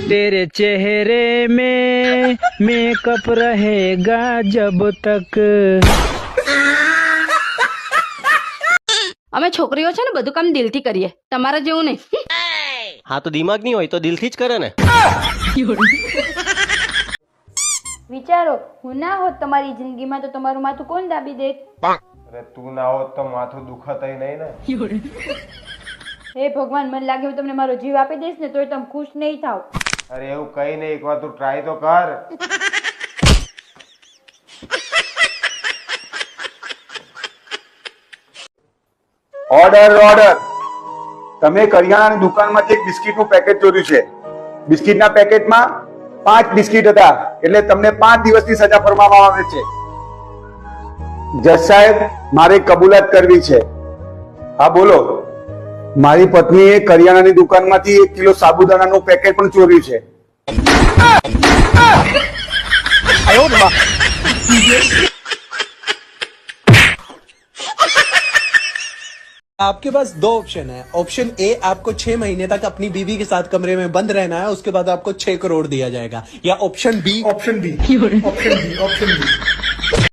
तेरे चेहरे में मेकअप रहेगा जब तक। અમે છોકરીઓ છે ને બધું કામ દિલથી કરીએ, તમારા જેવું નહીં. હા તો દિમાગ નહીં હોય તો દિલથી જ કરે ને. વિચારો, હું ના હોત તમારી જિંદગીમાં તો તમારું માથું કોણ દાબી દે? અરે તું ના હોત તો માથું દુખતય નહીં ને. હે ભગવાન, મને લાગે હું તમને મારો જીવ આપી દઈશ ને તોય તમે ખુશ નહીં થાવ. અરે એવું કઈ નહીં, એકવાર તું ટ્રાય તો કર. ઓર્ડર. તમે કરિયાણાની દુકાનમાંથી એક બિસ્કિટનું પેકેટ ચોર્યું છે. બિસ્કિટના પેકેટમાં 5 બિસ્કિટ હતા, એટલે તમને 5 દિવસની સજા ફરમાવવામાં આવે છે. જજ સાહેબ, મારે કબૂલાત કરવી છે. હા બોલો. મારી પત્નીએ કરિયાણાની દુકાનમાંથી 1 કિલો સાબુદાણાનું પેકેટ પણ ચોર્યું છે. आपके पास 2 ऑप्शन है. ऑप्शन ए, आपको 6 महीने तक अपनी बीवी के साथ कमरे में बंद रहना है, उसके बाद आपको 6 करोड़ दिया जाएगा. या ऑप्शन बी.